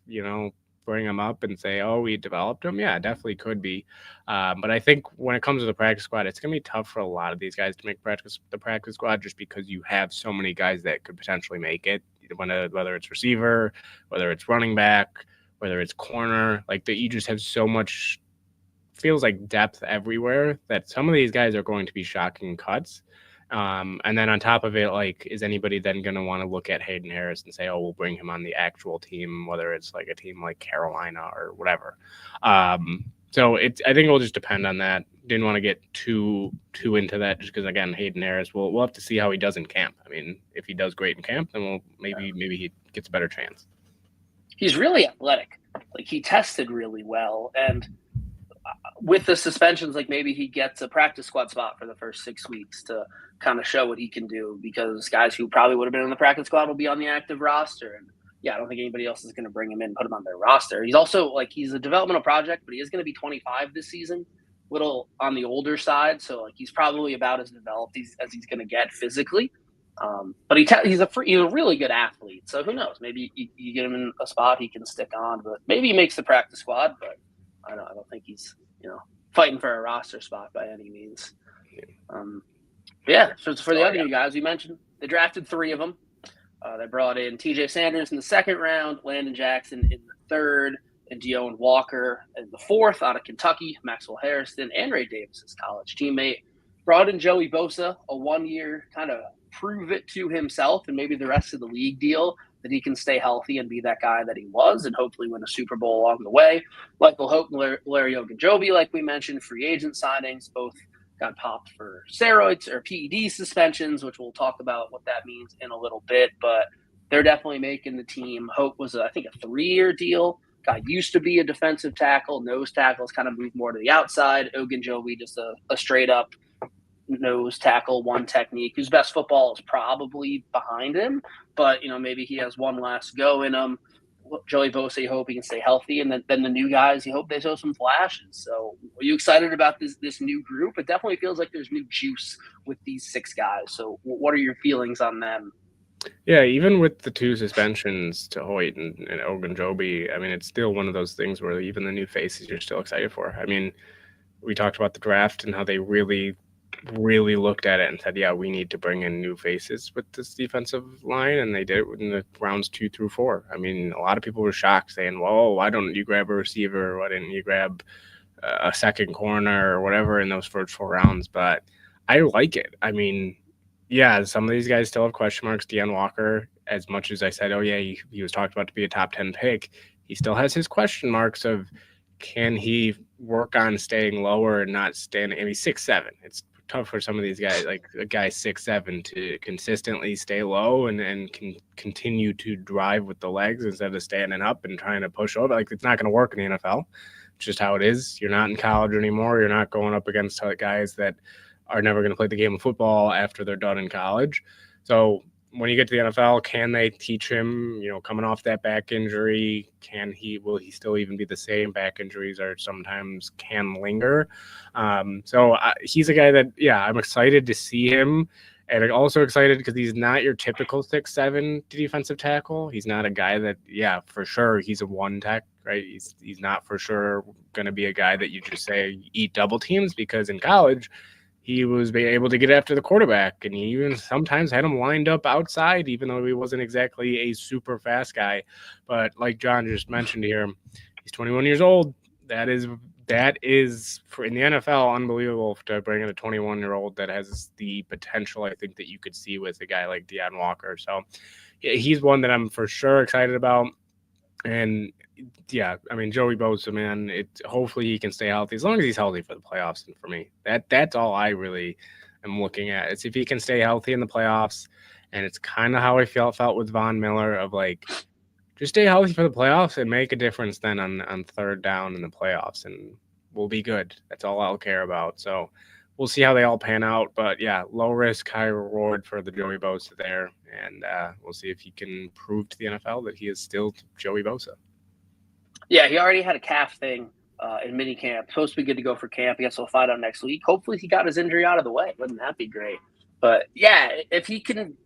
bring him up and say, oh, we developed him? Yeah, definitely could be. But I think when it comes to the practice squad, it's going to be tough for a lot of these guys to make the practice squad, just because you have so many guys that could potentially make it, whether it's receiver, whether it's running back, whether it's corner, like that. You just have so much, feels like, depth everywhere, that some of these guys are going to be shocking cuts. And then on top of it, like, is anybody then going to want to look at Hayden Harris and say, oh, we'll bring him on the actual team, whether it's like a team like Carolina or whatever. So I think it will just depend on that. Didn't want to get too into that, just because, again, Hayden Harris, we'll have to see how he does in camp. I mean, if he does great in camp, then maybe he gets a better chance. He's really athletic. Like, he tested really well, and with the suspensions, like, maybe he gets a practice squad spot for the first 6 weeks to kind of show what he can do, because guys who probably would have been on the practice squad will be on the active roster. And yeah, I don't think anybody else is going to bring him in and put him on their roster. He's also, like, he's a developmental project, but he is going to be 25 this season, little on the older side. So, like, he's probably about as developed as he's going to get physically. But he's a really good athlete. So who knows? Maybe you get him in a spot he can stick on, but maybe he makes the practice squad. But I don't think he's fighting for a roster spot by any means. So for the other guys we mentioned, they drafted 3 of them. They brought in TJ Sanders in the 2nd round, Landon Jackson in the 3rd, and Deontay Walker in the 4th out of Kentucky, Maxwell Harrison, and Ray Davis's college teammate. Brought in Joey Bosa, a 1-year kind of prove it to himself and maybe the rest of the league deal, that he can stay healthy and be that guy that he was, and hopefully win a Super Bowl along the way. Michael Hope and Larry Ogunjobi, like we mentioned, free agent signings, both got popped for steroids or PED suspensions, which we'll talk about what that means in a little bit, but they're definitely making the team. Hope was, I think, a 3-year deal. Guy used to be a defensive tackle, nose tackles, kind of moved more to the outside. Ogunjobi, just a straight-up nose tackle, one technique, whose best football is probably behind him, but maybe he has one last go in him. Joey Bosa, you hope he can stay healthy, and then the new guys, you hope they show some flashes. So are you excited about this new group? It definitely feels like there's new juice with these 6 guys. So what are your feelings on them? Yeah, even with the 2 suspensions to Hoyt and Ogunjobi, I mean, it's still one of those things where even the new faces you're still excited for. I mean, we talked about the draft and how they really looked at it and said, yeah, we need to bring in new faces with this defensive line, and they did it in the rounds 2 through 4. I mean, a lot of people were shocked, saying, well, why don't you grab a receiver? Why didn't you grab a second corner or whatever in those first 4 rounds? But I like it. I mean, yeah, some of these guys still have question marks. Deontay Walker, as much as I said, oh yeah, he was talked about to be a top 10 pick, he still has his question marks of, can he work on staying lower and not standing? I mean, 6'7". It's tough for some of these guys, like a guy 6'7", to consistently stay low and can continue to drive with the legs instead of standing up and trying to push over. Like, it's not going to work in the NFL. It's just how it is. You're not in college anymore. You're not going up against guys that are never going to play the game of football after they're done in college. So when you get to the NFL, can they teach him, coming off that back injury, will he still even be the same? Back injuries are sometimes can linger. So he's a guy that, yeah, I'm excited to see him. And I'm also excited because he's not your typical 6'7" defensive tackle. He's not a guy that, yeah, for sure, he's a one tech, right? He's not for sure going to be a guy that you just say eat double teams, because in college, he was able to get after the quarterback, and he even sometimes had him lined up outside, even though he wasn't exactly a super fast guy. But like John just mentioned here, he's 21 years old. That is for in the NFL unbelievable to bring in a 21-year-old that has the potential, I think, that you could see with a guy like Deontay Walker. So he's one that I'm for sure excited about. And yeah, I mean, Joey Bosa, man, hopefully he can stay healthy, as long as he's healthy for the playoffs. And for me, that's all I really am looking at. It's if he can stay healthy in the playoffs. And it's kind of how I felt with Von Miller, of like, just stay healthy for the playoffs and make a difference then on third down in the playoffs, and we'll be good. That's all I'll care about. So we'll see how they all pan out. But yeah, low risk, high reward for the Joey Bosa there. And we'll see if he can prove to the NFL that he is still Joey Bosa. Yeah, he already had a calf thing in minicamp. Supposed to be good to go for camp. I guess we'll find out next week. Hopefully he got his injury out of the way. Wouldn't that be great? But yeah, if he can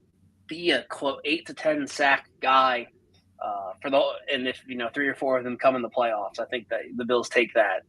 be a quote 8 to 10 sack guy and if 3 or 4 of them come in the playoffs, I think that the Bills take that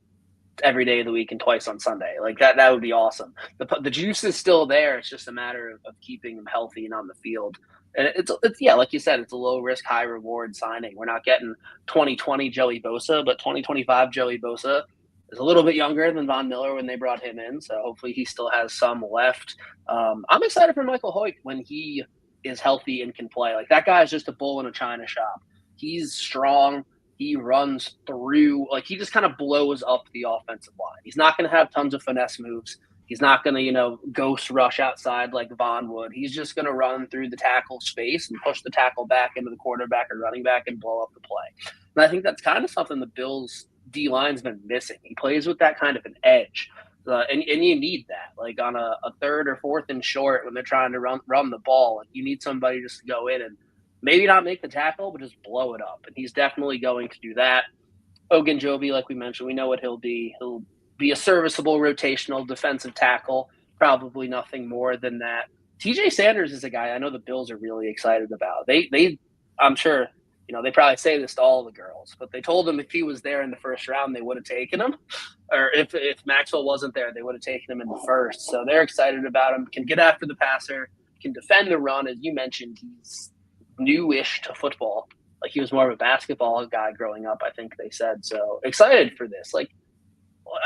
every day of the week and twice on Sunday. Like that would be awesome. The juice is still there. It's just a matter of keeping them healthy and on the field. And it's yeah, like you said, it's a low risk, high reward signing. We're not getting 2020 Joey Bosa, but 2025 Joey Bosa is a little bit younger than Von Miller when they brought him in. So hopefully he still has some left. I'm excited for Michael Hoyt when he is healthy and can play. Like that guy is just a bull in a china shop. He's strong. He runs through, like he just kind of blows up the offensive line. He's not going to have tons of finesse moves. He's not going to, ghost rush outside like Vaughn would. He's just going to run through the tackle space and push the tackle back into the quarterback or running back and blow up the play. And I think that's kind of something the Bills' D-line's been missing. He plays with that kind of an edge. And you need that. Like on a third or fourth and short when they're trying to run the ball, like you need somebody just to go in and maybe not make the tackle, but just blow it up. And he's definitely going to do that. Ogunjobi, like we mentioned, we know what he'll be. He'll be a serviceable rotational defensive tackle, probably nothing more than that. TJ Sanders is a guy I know the Bills are really excited about. I'm sure, they probably say this to all the girls, but they told him if he was there in the first round, they would have taken him. Or if Maxwell wasn't there, they would have taken him in the first. So they're excited about him. Can get after the passer, can defend the run. As you mentioned, he's newish to football. Like he was more of a basketball guy growing up, I think they said. So excited for this. Like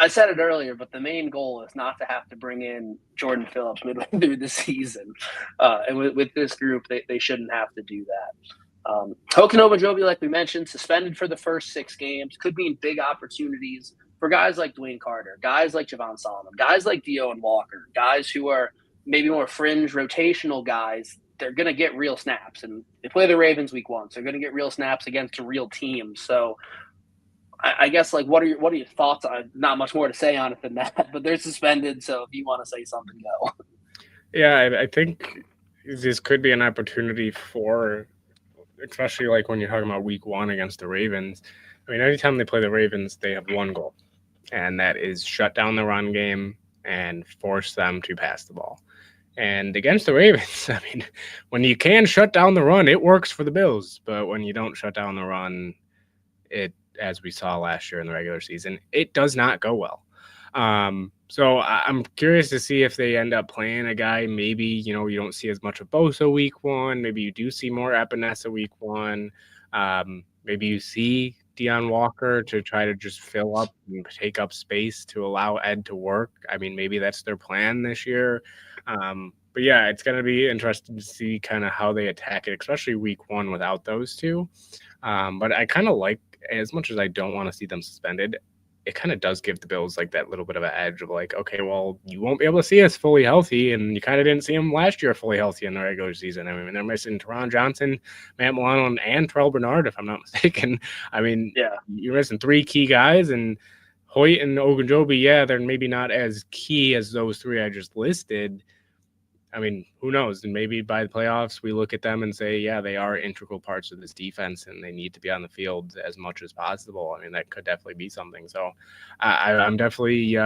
I said it earlier, but the main goal is not to have to bring in Jordan Phillips midway through the season. And with this group, they shouldn't have to do that. Hokan Ogunjobi, like we mentioned, suspended for the first 6 games, could mean big opportunities for guys like Dwayne Carter, guys like Javon Solomon, guys like Deontay Walker, guys who are maybe more fringe rotational guys. They're going to get real snaps, and they play the Ravens week 1, so they're going to get real snaps against a real team. So I guess, like, what are your thoughts on? Not much more to say on it than that, but they're suspended. So if you want to say something, go. Yeah, I think this could be an opportunity for, especially like when you're talking about week 1 against the Ravens. I mean, anytime they play the Ravens, they have one goal, and that is shut down the run game and force them to pass the ball. And against the Ravens, I mean, when you can shut down the run, it works for the Bills. But when you don't shut down the run, it, as we saw last year in the regular season, it does not go well. So I'm curious to see if they end up playing a guy. Maybe, you don't see as much of Bosa week 1. Maybe you do see more Epinesa week 1. Maybe you see Deontay Walker to try to just fill up and take up space to allow Ed to work. I mean, maybe that's their plan this year. But yeah, it's going to be interesting to see kind of how they attack it, especially week 1 without those two. But I kind of like, as much as I don't want to see them suspended, it kind of does give the Bills like that little bit of an edge of like, okay, well, you won't be able to see us fully healthy, and you kind of didn't see them last year fully healthy in the regular season. I mean, they're missing Teron Johnson, Matt Milano, and Terrell Bernard, if I'm not mistaken. I mean, yeah, you're missing 3 key guys, and Hoyt and Ogunjobi, yeah, they're maybe not as key as those 3 I just listed. I mean, who knows? And maybe by the playoffs, we look at them and say, yeah, they are integral parts of this defense and they need to be on the field as much as possible. I mean, that could definitely be something. So I'm definitely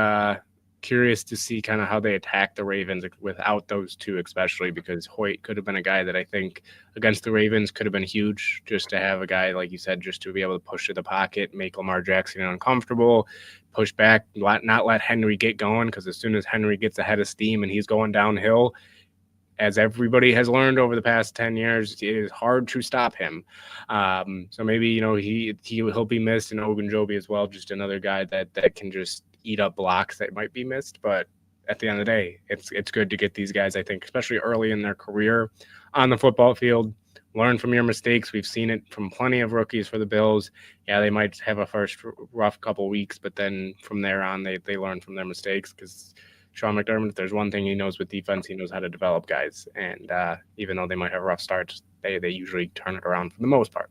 curious to see kind of how they attack the Ravens without those 2, especially because Hoyt could have been a guy that I think against the Ravens could have been huge, just to have a guy, like you said, just to be able to push to the pocket, make Lamar Jackson uncomfortable, push back, not let Henry get going, because as soon as Henry gets ahead of steam and he's going downhill, as everybody has learned over the past 10 years, it is hard to stop him. So maybe, he'll be missed, and Ogunjobi as well, just another guy that can just eat up blocks that might be missed. But at the end of the day, it's good to get these guys, I think, especially early in their career on the football field. Learn from your mistakes. We've seen it from plenty of rookies for the Bills. Yeah, they might have a first rough couple weeks, but then from there on, they learn from their mistakes, because Sean McDermott, if there's one thing he knows with defense, he knows how to develop guys. And even though they might have rough starts, they usually turn it around for the most part.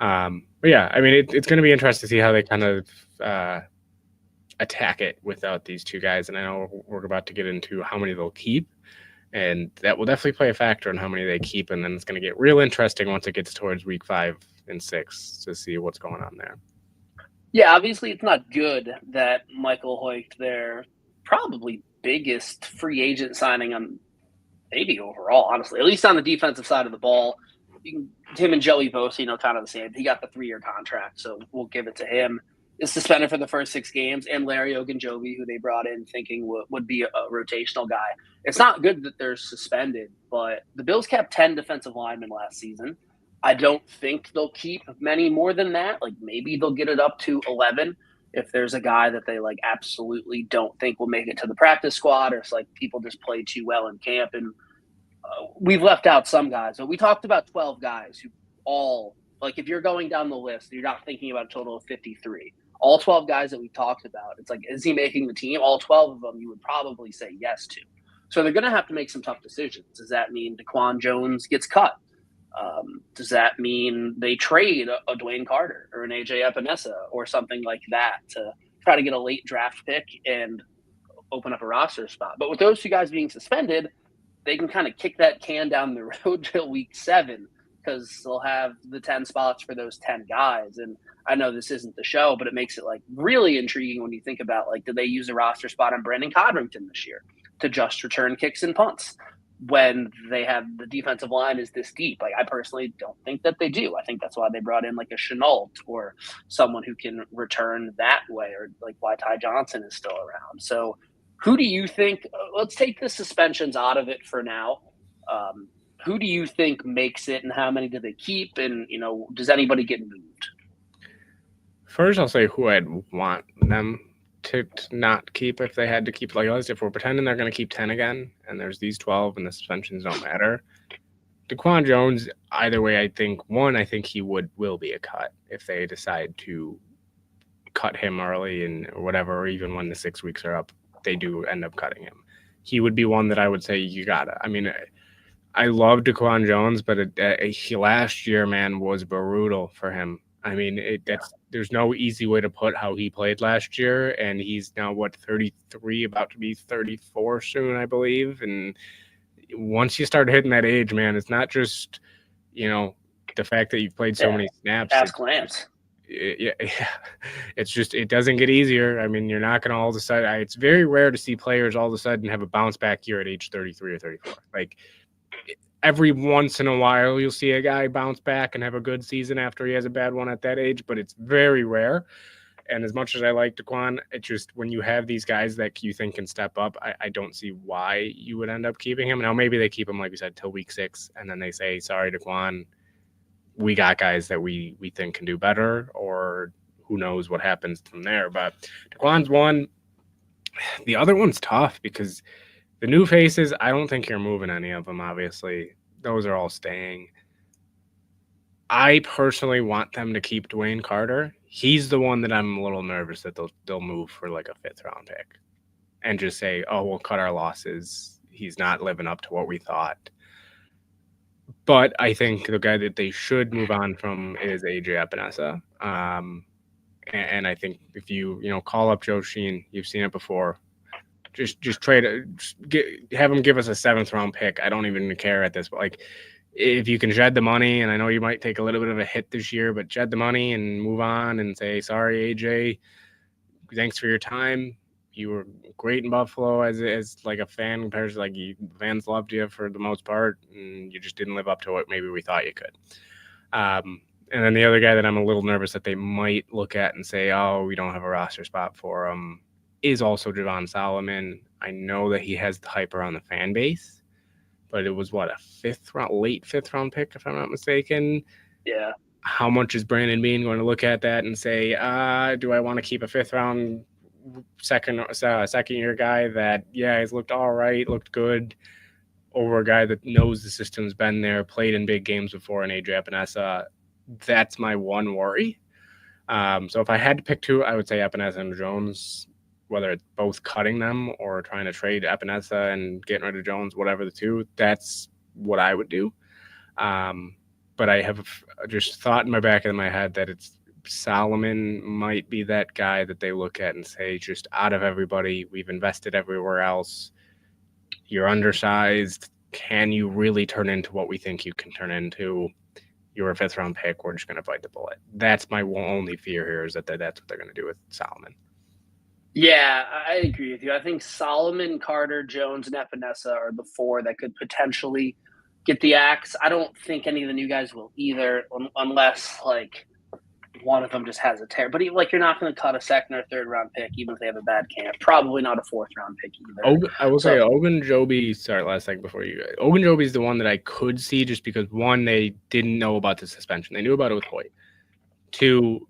But yeah, I mean, it's going to be interesting to see how they kind of attack it without these 2 guys. And I know we're about to get into how many they'll keep, and that will definitely play a factor in how many they keep. And then it's going to get real interesting once it gets towards week 5 and 6 to see what's going on there. Yeah, obviously it's not good that Michael Hoyt, their probably biggest free agent signing maybe overall, honestly, at least on the defensive side of the ball. Him and Joey Bosa, kind of the same. He got the 3-year contract, so we'll give it to him. Is suspended for the first 6 games, and 𝐿ARRY who they brought in thinking would be a rotational guy. It's not good that they're suspended, but the Bills kept 10 defensive linemen last season. I don't think they'll keep many more than that. Like, maybe they'll get it up to 11 if there's a guy that they absolutely don't think will make it to the practice squad, or it's people just play too well in camp. And we've left out some guys. So we talked about 12 guys who all, if you're going down the list, you're not thinking about a total of 53. All 12 guys that we talked about, it's is he making the team? All 12 of them you would probably say yes to. So they're going to have to make some tough decisions. Does that mean DaQuan Jones gets cut? Does that mean they trade a Dwayne Carter or an AJ Epinesa or something like that to try to get a late draft pick and open up a roster spot? But with those 2 guys being suspended, they can kind of kick that can down the road till week 7 because they'll have the 10 spots for those 10 guys. And I know this isn't the show, but it makes it really intriguing when you think about did they use a roster spot on Brandon Codrington this year to just return kicks and punts when they have the defensive line is this deep? I personally don't think that they do. I think that's why they brought in a Shenault or someone who can return that way, or why Ty Johnson is still around. So who do you think, let's take the suspensions out of it for now. Who do you think makes it, and how many do they keep? And, does anybody get moved? First, I'll say who I'd want them to not keep if they had to keep. If we're pretending they're going to keep 10 again, and there's these 12 and the suspensions don't matter. DaQuan Jones, either way, I think he will be a cut if they decide to cut him early and or whatever, or even when the 6 weeks are up, they do end up cutting him. He would be one that I would say you gotta. I mean, I love DaQuan Jones, but last year, man, was brutal for him. I mean, there's no easy way to put how he played last year, and he's now 33, about to be 34 soon, I believe. And once you start hitting that age, man, it's not just the fact that you've played so many snaps. Ask Lance. Yeah, it's just it doesn't get easier. I mean, you're not going to all of a sudden. It's very rare to see players all of a sudden have a bounce back year at age 33 or 34. Every once in a while, you'll see a guy bounce back and have a good season after he has a bad one at that age, but it's very rare. And as much as I like DaQuan, it's just when you have these guys that you think can step up, I don't see why you would end up keeping him. Now, maybe they keep him, like we said, till week 6, and then they say, sorry, DaQuan, we got guys that we think can do better, or who knows what happens from there. But DaQuan's one. The other one's tough because the new faces, I don't think you're moving any of them, obviously. Those are all staying. I personally want them to keep Dwayne Carter. He's the one that I'm a little nervous that they'll move for a 5th round pick and just say, oh, we'll cut our losses. He's not living up to what we thought. But I think the guy that they should move on from is AJ Epinesa. And I think if you call up Joe Sheen, you've seen it before. Just trade it. Have him give us a 7th round pick. I don't even care at this point. If you can shed the money, and I know you might take a little bit of a hit this year, but shed the money and move on and say, sorry, AJ, thanks for your time. You were great in Buffalo as a fan compared to fans loved you for the most part, and you just didn't live up to what maybe we thought you could. And then the other guy that I'm a little nervous that they might look at and say, oh, we don't have a roster spot for him, is also Javon Solomon. I know that he has the hype around the fan base, but it was a late 5th round pick, if I'm not mistaken. Yeah. How much is Brandon Beane going to look at that and say, do I want to keep a 5th round second year guy that, he's looked all right, looked good, over a guy that knows the system's been there, played in big games before, in AJ Epinesa? That's my one worry. So if I had to pick 2, I would say Epinesa and Jones, whether it's both cutting them or trying to trade Epinesa and getting rid of Jones, whatever the 2, that's what I would do. But I have just thought in my back of my head that it's Solomon might be that guy that they look at and say, just out of everybody, we've invested everywhere else. You're undersized. Can you really turn into what we think you can turn into? You're a 5th round pick. We're just going to bite the bullet. That's my only fear here, is that that's what they're going to do with Solomon. Yeah, I agree with you. I think Solomon, Carter, Jones, and Epinesa are the four that could potentially get the axe. I don't think any of the new guys will either, unless like one of them just has a tear. But like, you're not going to cut a second or third round pick, even if they have a bad camp. Probably not a fourth round pick either. I will say So 𝐬𝐮𝐬𝐫𝐠. Sorry, last second before you. 𝐬𝐮𝐬𝐫 is the one that I could see just because one, they didn't know about the suspension. They knew about it with Hoyt. Two,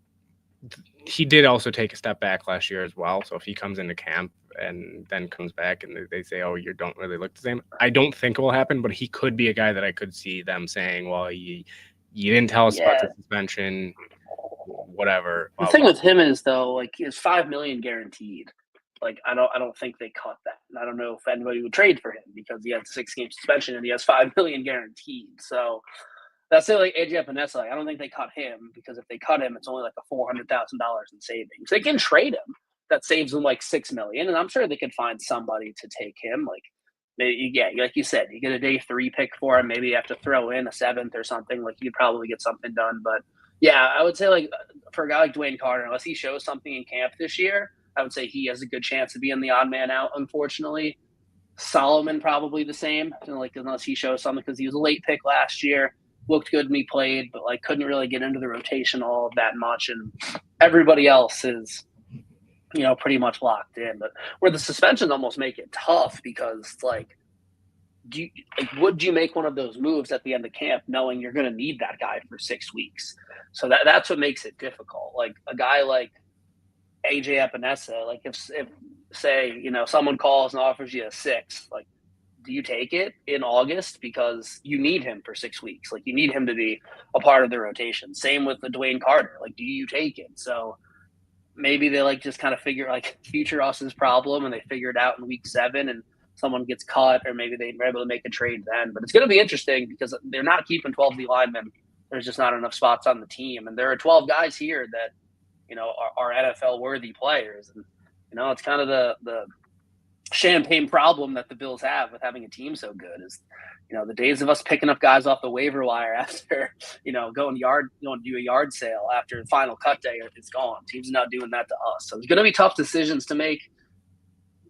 he did also take a step back last year as well. So if he comes into camp and then comes back and they say, "Oh, you don't really look the same," I don't think it will happen. But he could be a guy that I could see them saying, "Well, you didn't tell us about the suspension, whatever." The thing with him is though, like, it's $5 million guaranteed. Like, I don't think they cut that. And I don't know if anybody would trade for him because he had 6-game suspension and he has $5 million guaranteed. So that's it. Like AJ Epinesa, I don't think they cut him because if they cut him, it's only like a $400,000 in savings. They can trade him. That saves them like $6 million, and I'm sure they could find somebody to take him. Like, maybe, yeah, like you said, you get a day 3 pick for him. Maybe you have to throw in a 7th or something. Like, you could probably get something done. But yeah, I would say like for a guy like Dwayne Carter, unless he shows something in camp this year, I would say he has a good chance of being the odd man out. Unfortunately, Solomon probably the same. Like, unless he shows something, because he was a late pick last year, looked good when he played, but like couldn't really get into the rotation all that much. And everybody else is, pretty much locked in. But where the suspensions almost make it tough because like, would you make one of those moves at the end of camp knowing you're going to need that guy for 6 weeks? So that's what makes it difficult. Like a guy like AJ Epinesa, like if say, someone calls and offers you a 6, like, do you take it in August because you need him for 6 weeks? Like, you need him to be a part of the rotation. Same with the Dwayne Carter. Like, do you take it? So maybe they like just kind of figure like future us's problem and they figure it out in week 7 and someone gets caught, or maybe they're able to make a trade then. But it's going to be interesting because they're not keeping 12 D linemen. There's just not enough spots on the team. And there are 12 guys here that, are NFL worthy players. And, it's kind of the champagne problem that the Bills have with having a team so good is, the days of us picking up guys off the waiver wire after, going to do a yard sale after the final cut day is gone. Teams are not doing that to us. So it's going to be tough decisions to make.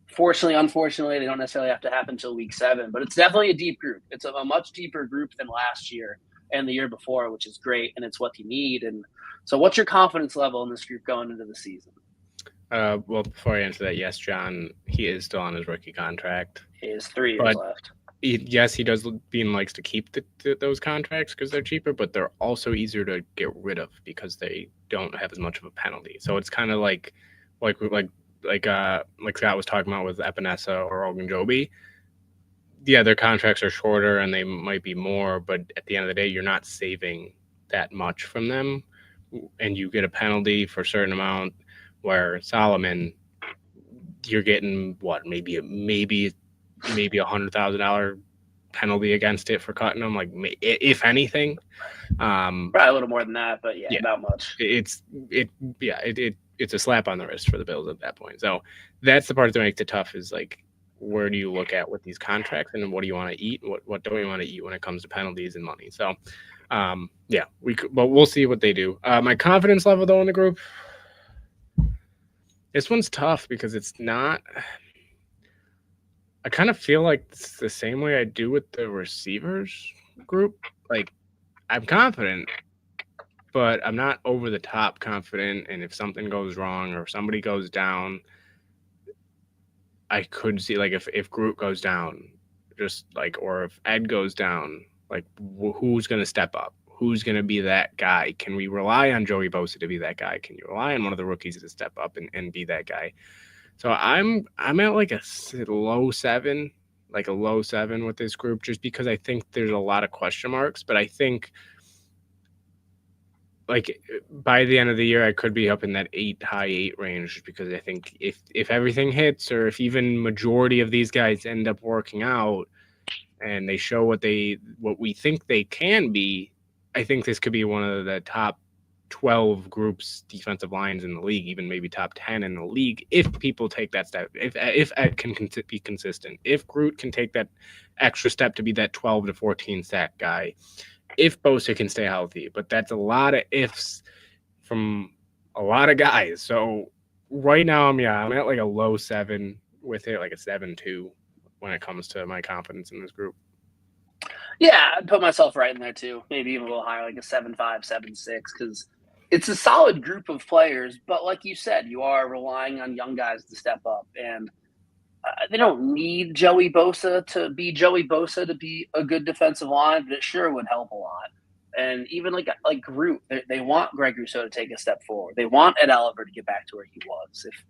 Fortunately, unfortunately, they don't necessarily have to happen until week 7, but it's definitely a deep group. It's a much deeper group than last year and the year before, which is great, and it's what you need. And so what's your confidence level in this group going into the season? Well, before I answer that, yes, John, he is still on his rookie contract. He has 3 years left. Yes, he does. Bean likes to keep those contracts because they're cheaper, but they're also easier to get rid of because they don't have as much of a penalty. So it's kind of like Scott was talking about with Epinesa or 𝐬𝐿. Yeah, their contracts are shorter and they might be more, but at the end of the day, you're not saving that much from them, and you get a penalty for a certain amount. Where Solomon, you're getting what, maybe $100,000 penalty against it for cutting him, like, if anything. Probably a little more than that, but yeah, not much. It's a slap on the wrist for the Bills at that point. So that's the part that makes it tough, is like, where do you look at with these contracts and what do you want to eat? What don't you want to eat when it comes to penalties and money? So, but we'll see what they do. My confidence level though in the group, this one's tough because it's not. I kind of feel like it's the same way I do with the receivers group. Like, I'm confident, but I'm not over the top confident. And if something goes wrong or somebody goes down, I could see, like, if Groot goes down, just like, or if Ed goes down, like, who's going to step up? Who's going to be that guy? Can we rely on Joey Bosa to be that guy? Can you rely on one of the rookies to step up and be that guy? So I'm at like a low 7 with this group, just because I think there's a lot of question marks. But I think, like, by the end of the year, I could be up in that high 8 range, because I think if everything hits, or if even majority of these guys end up working out and they show what we think they can be, I think this could be one of the top 12 groups, defensive lines in the league, even maybe top 10 in the league, if people take that step. If Ed can be consistent, if Groot can take that extra step to be that 12 to 14 sack guy, if Bosa can stay healthy. But that's a lot of ifs from a lot of guys. So right now I'm at like a low 7 with it, like a 7.2 when it comes to my confidence in this group. Yeah, I'd put myself right in there too. Maybe even a little higher, like a 7.5, 7.6, because it's a solid group of players. But like you said, you are relying on young guys to step up, and they don't need Joey Bosa to be Joey Bosa to be a good defensive line, but it sure would help a lot. And even like Groot, they want Greg Rousseau to take a step forward. They want Ed Oliver to get back to where he was. If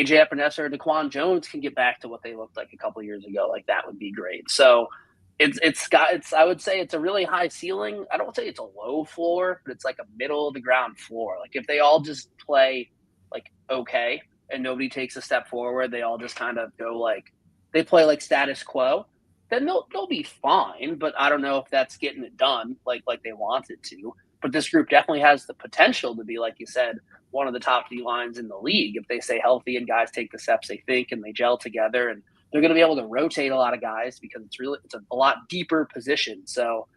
AJ Epinesa or DaQuan Jones can get back to what they looked like a couple years ago, like that would be great. So it's I would say it's a really high ceiling. I don't say it's a low floor, but it's like a middle of the ground floor. Like if they all just play like okay and nobody takes a step forward, they all just kind of go like they play like status quo, then they'll be fine. But I don't know if that's getting it done like they want it to. But this group definitely has the potential to be, like you said, one of the top D lines in the league if they stay healthy and guys take the steps they think and they gel together, and they're going to be able to rotate a lot of guys because it's a lot deeper position. So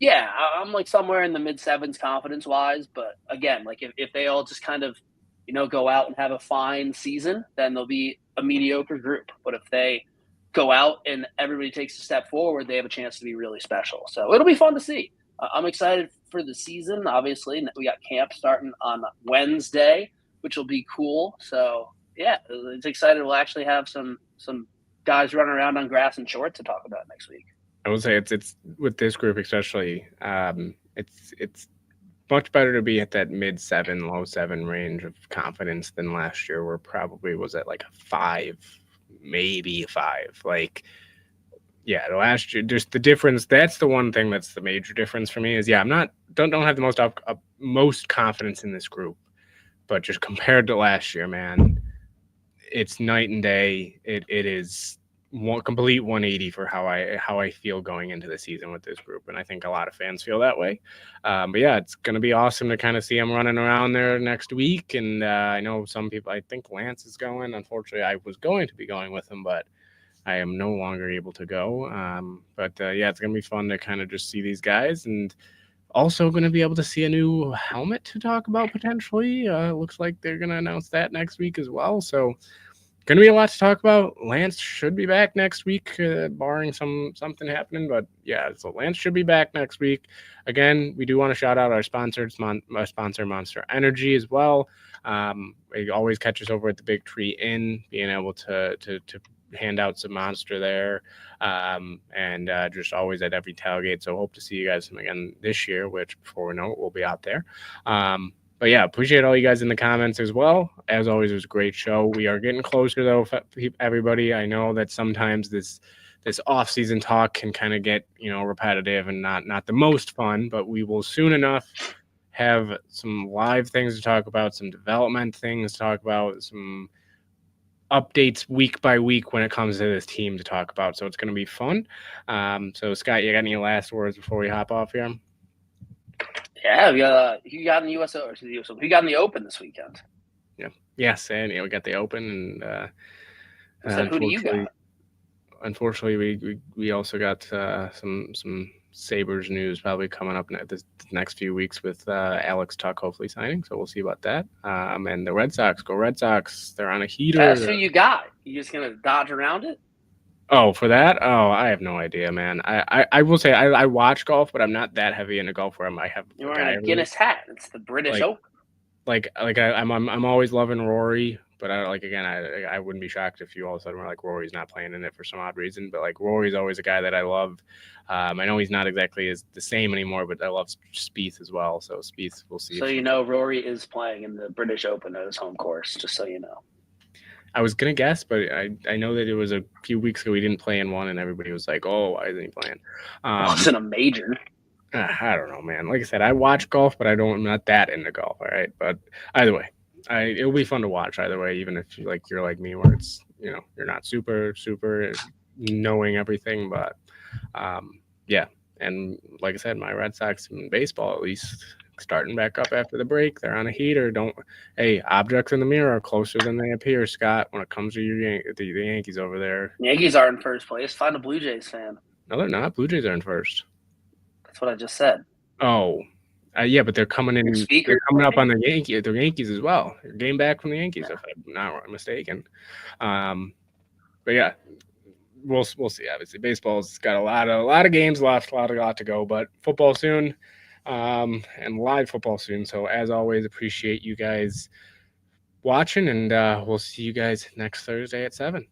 yeah, I'm like somewhere in the mid sevens confidence wise. But again, like if they all just kind of, go out and have a fine season, then they'll be a mediocre group. But if they go out and everybody takes a step forward, they have a chance to be really special. So it'll be fun to see. I'm excited for the season. Obviously, we got camp starting on Wednesday, which will be cool. So yeah, it's excited. We'll actually have some guys running around on grass and shorts to talk about next week. I would say it's with this group especially. It's much better to be at that mid 7, low 7 range of confidence than last year, where probably was at like a 5, maybe 5. Like, yeah, the last year, just the difference. That's the one thing that's the major difference for me is I'm don't have the most confidence in this group, but just compared to last year, man, it's night and day. It is one complete 180 for how I feel going into the season with this group, and I think a lot of fans feel that way. But yeah, it's going to be awesome to kind of see them running around there next week. And I know some people. I think Lance is going. Unfortunately, I was going to be going with him, but I am no longer able to go. But yeah, it's going to be fun to kind of just see these guys, and also going to be able to see a new helmet to talk about potentially. Looks like they're going to announce that next week as well. So going to be a lot to talk about. Lance should be back next week, barring something happening. But yeah, so Lance should be back next week. Again, we do want to shout out our sponsor, Monster Energy, as well. We always catch us over at the Big Tree Inn, being able to hand out some Monster there, and just always at every tailgate. So hope to see you guys again this year, which before we know it, we'll be out there. But yeah, appreciate all you guys in the comments as well. As always, it was a great show. We are getting closer though, everybody. I know that sometimes this off-season talk can kind of get repetitive and not the most fun, but we will soon enough have some live things to talk about, some development things to talk about, some updates week by week when it comes to this team to talk about. So it's going to be fun. So Scott, you got any last words before we hop off here? Yeah, you got in the USO or the USO. You got in the Open this weekend. Yeah. Yes, and we got the Open, and who do you got? Unfortunately, we also got some Sabres news probably coming up the next few weeks with Alex Tuch hopefully signing. So we'll see about that. And the Red Sox, go Red Sox! They're on a heater. That's who you got. You just gonna dodge around it? Oh, for that? Oh, I have no idea, man. I will say I watch golf, but I'm not that heavy into golf where I have. You're wearing a Guinness hat. It's the British Open. I'm always loving Rory, but I wouldn't be shocked if you all of a sudden were like Rory's not playing in it for some odd reason. But like Rory's always a guy that I love. I know he's not exactly the same anymore, but I love Spieth as well. So Spieth, we'll see. So Rory is playing in the British Open at his home course, just so you know. I was gonna guess, but I know that it was a few weeks ago he didn't play in one, and everybody was like, "Oh, why isn't he playing?" It wasn't a major. I don't know, man. Like I said, I watch golf, but I'm not that into golf. All right, but either way, it'll be fun to watch. Either way, even if you're like me, where it's you're not super knowing everything, but yeah. And like I said, my Red Sox in baseball, at least, starting back up after the break. They're on a heater. Objects in the mirror are closer than they appear, Scott, when it comes to the Yankees over there. Yankees are in first place. Find a Blue Jays fan. No, they're not. Blue Jays are in first. That's what I just said. Oh, Yeah, but they're coming in. Speaker, They're coming up on the Yankees as well. They're game back from the Yankees, if I'm not mistaken. But yeah, we'll see. Obviously, baseball's got a lot of games left, a lot to go. But football soon, and live football soon. So as always, appreciate you guys watching, and we'll see you guys next Thursday at 7.